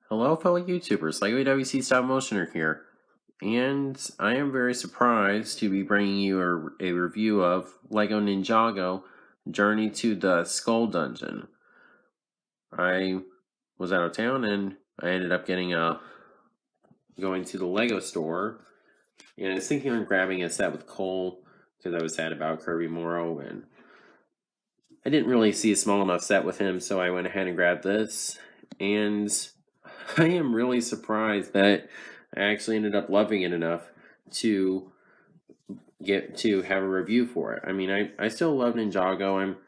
Hello fellow YouTubers, LEGO WC Stop Motioner here, and I am very surprised to be bringing you a review of LEGO Ninjago Journey to the Skull Dungeon. I was out of town and I ended up going to the LEGO store, and I was thinking on grabbing a set with Cole because I was sad about Kirby Morrow, and I didn't really see a small enough set with him, so I went ahead and grabbed this, and I am really surprised that I actually ended up loving it enough to get to have a review for it. I mean, I still love Ninjago. I'm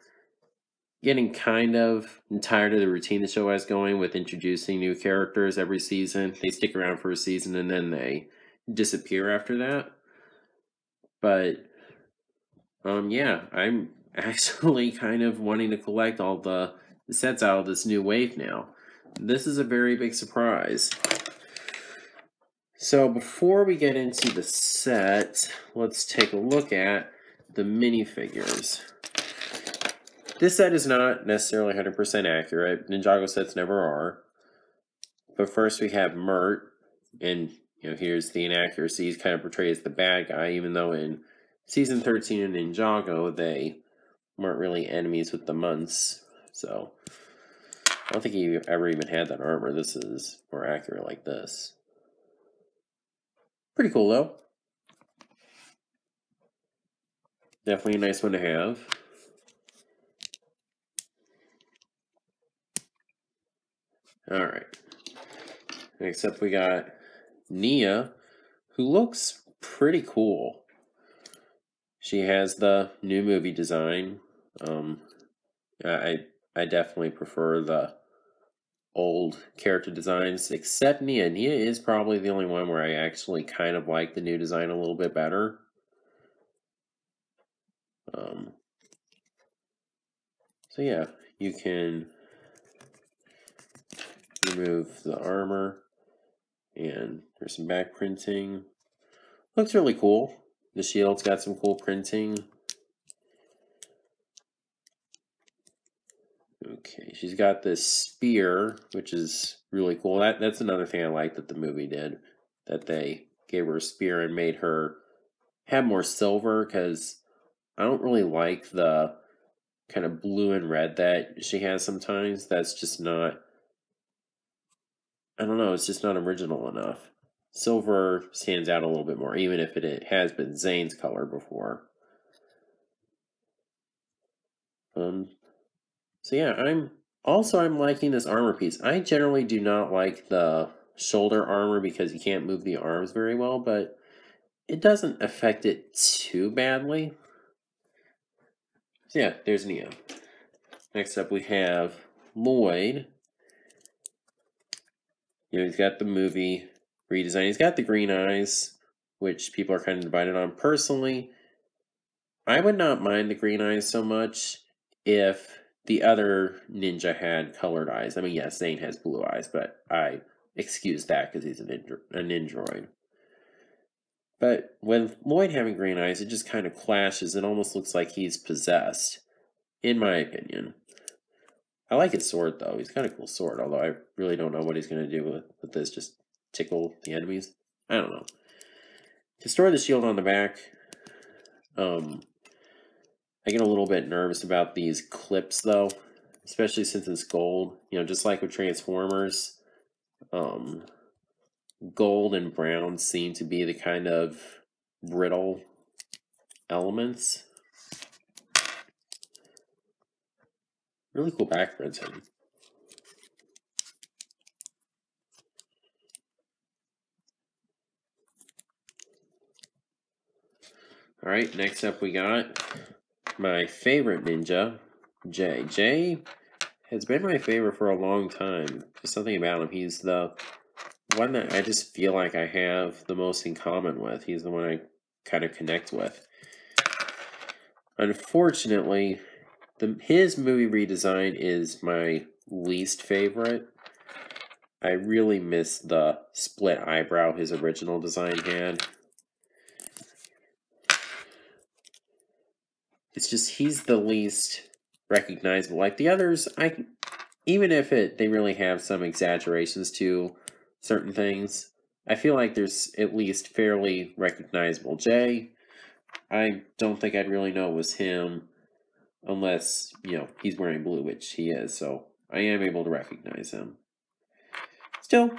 getting kind of tired of the routine the show has going with introducing new characters every season. They stick around for a season and then they disappear after that. But, yeah, I'm actually kind of wanting to collect all the sets out of this new wave now. This is a very big surprise. So before we get into the set, let's take a look at the minifigures. This set is not necessarily 100% accurate. Ninjago sets never are. But first we have Mert, and here's the inaccuracy. He's kind of portrayed as the bad guy, even though in Season 13 of Ninjago, they weren't really enemies with the months. So I don't think he ever even had that armor. This is more accurate like this. Pretty cool, though. Definitely a nice one to have. Alright. Next up we got Nia, who looks pretty cool. She has the new movie design. I definitely prefer the old character designs, except Nia. Nia is probably the only one where I actually kind of like the new design a little bit better. So yeah, you can remove the armor, and there's some back printing. Looks really cool. The shield's got some cool printing. Okay, she's got this spear, which is really cool. That's another thing I like that the movie did, that they gave her a spear and made her have more silver, because I don't really like the kind of blue and red that she has sometimes. That's just not, I don't know, it's just not original enough. Silver stands out a little bit more, even if it has been Zane's color before. So yeah, I'm liking this armor piece. I generally do not like the shoulder armor because you can't move the arms very well, but it doesn't affect it too badly. So yeah, there's Nia. Next up we have Lloyd. He's got the movie redesign. He's got the green eyes, which people are kind of divided on. Personally, I would not mind the green eyes so much if the other ninja had colored eyes. I mean, yes, Zane has blue eyes, but I excuse that because he's a ninjroid. But with Lloyd having green eyes, it just kind of clashes. It almost looks like he's possessed, in my opinion. I like his sword, though. He's got a cool sword, although I really don't know what he's going to do with this. Just tickle the enemies? I don't know. To store the shield on the back, I get a little bit nervous about these clips, though, especially since it's gold. Just like with Transformers, gold and brown seem to be the kind of brittle elements. Really cool back printing. Alright, next up we got my favorite ninja, Jay. Jay has been my favorite for a long time. Just something about him. He's the one that I just feel like I have the most in common with. He's the one I kind of connect with. Unfortunately, his movie redesign is my least favorite. I really miss the split eyebrow his original design had. It's just, he's the least recognizable. Like the others, even if they really have some exaggerations to certain things, I feel like there's at least fairly recognizable Jay. I don't think I'd really know it was him unless, he's wearing blue, which he is, so I am able to recognize him. Still,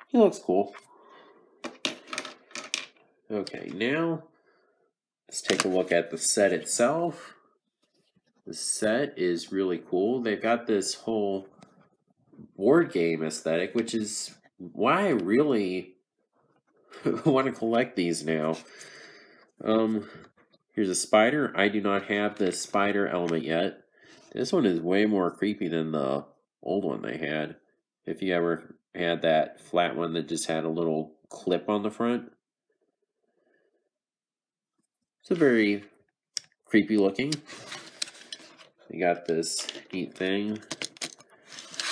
he looks cool. Okay, now let's take a look at the set itself. The set is really cool. They've got this whole board game aesthetic, which is why I really want to collect these now. Here's a spider. I do not have the spider element yet. This one is way more creepy than the old one they had. If you ever had that flat one that just had a little clip on the front. It's a very creepy looking. You got this neat thing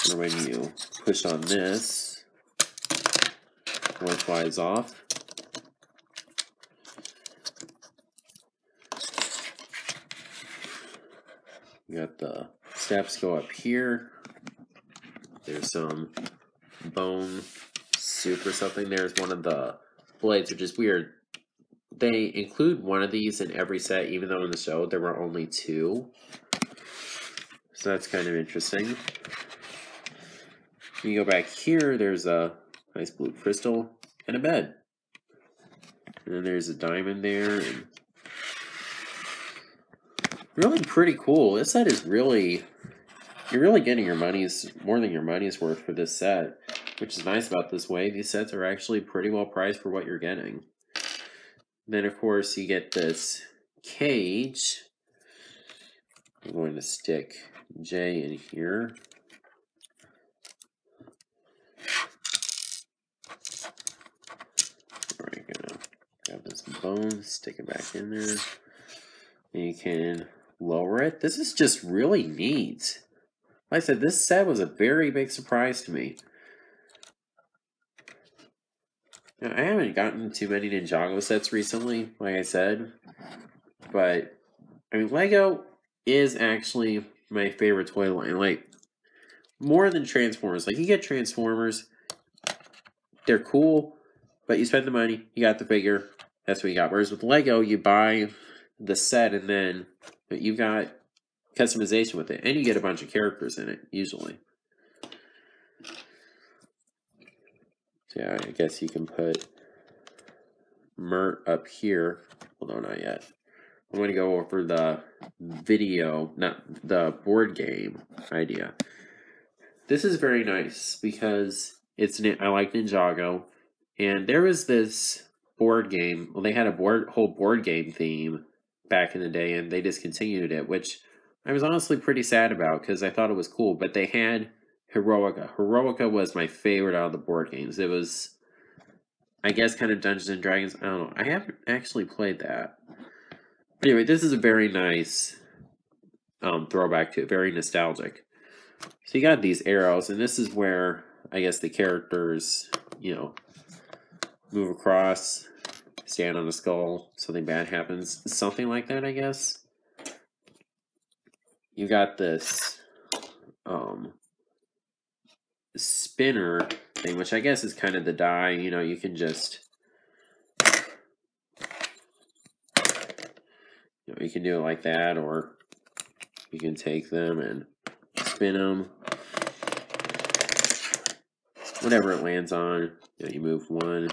where when you push on this, one flies off. You got the steps go up here. There's some bone soup or something. There's one of the blades, which is weird. They include one of these in every set, even though in the show there were only 2. So that's kind of interesting. When you go back here, there's a nice blue crystal and a bed. And then there's a diamond there. And really pretty cool. This set is really, you're really getting your money's, more than your money's worth for this set. Which is nice about this way. These sets are actually pretty well priced for what you're getting. Then, of course, you get this cage. I'm going to stick Jay in here. We're gonna grab this bone, stick it back in there. And you can lower it. This is just really neat. Like I said, this set was a very big surprise to me. Now, I haven't gotten too many Ninjago sets recently, like I said. But, I mean, Lego is actually my favorite toy line. Like, more than Transformers. Like, you get Transformers, they're cool, but you spend the money, you got the figure, that's what you got. Whereas with Lego, you buy the set and then you got customization with it. And you get a bunch of characters in it, usually. So yeah, I guess you can put Mert up here. Well, no, not yet. I'm going to go over the video, not the board game idea. This is very nice because I like Ninjago, and there was this board game. Well, they had a whole board game theme back in the day, and they discontinued it, which I was honestly pretty sad about because I thought it was cool. But they had Heroica. Heroica was my favorite out of the board games. It was, I guess, kind of Dungeons and Dragons. I don't know. I haven't actually played that. But anyway, this is a very nice throwback to it. Very nostalgic. So you got these arrows, and this is where, I guess, the characters, move across, stand on a skull, something bad happens. Something like that, I guess. You got this spinner thing, which I guess is kind of the die. You can just, you can do it like that, or you can take them and spin them. Whatever it lands on, you move one.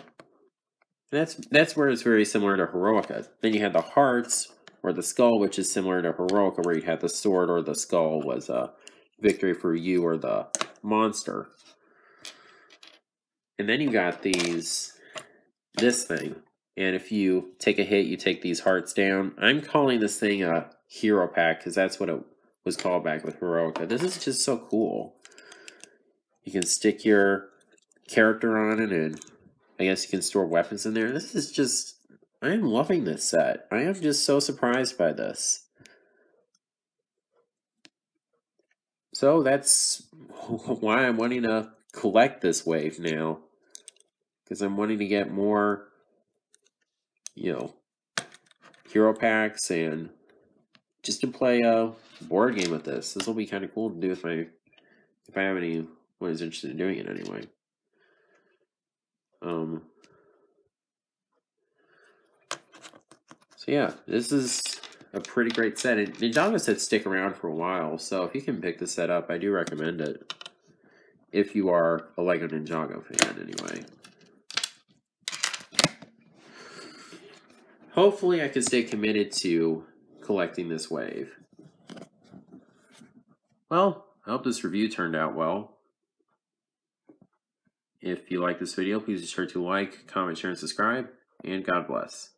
And that's where it's very similar to Heroica. Then you have the hearts, or the skull, which is similar to Heroica, where you had the sword or the skull was a victory for you or the monster. And then you got this thing. And if you take a hit, you take these hearts down. I'm calling this thing a hero pack because that's what it was called back with Heroica. This is just so cool. You can stick your character on it, and I guess you can store weapons in there. This is just, I am loving this set. I am just so surprised by this. So that's why I'm wanting to collect this wave now. Because I'm wanting to get more, hero packs and just to play a board game with this. This will be kind of cool to do with my if I have anyone who's interested in doing it anyway. So yeah, this is a pretty great set. And Ninjago sets stick around for a while, so if you can pick the set up, I do recommend it. If you are a LEGO Ninjago fan, anyway. Hopefully I can stay committed to collecting this wave. Well, I hope this review turned out well. If you like this video, please be sure to like, comment, share, and subscribe, and God bless.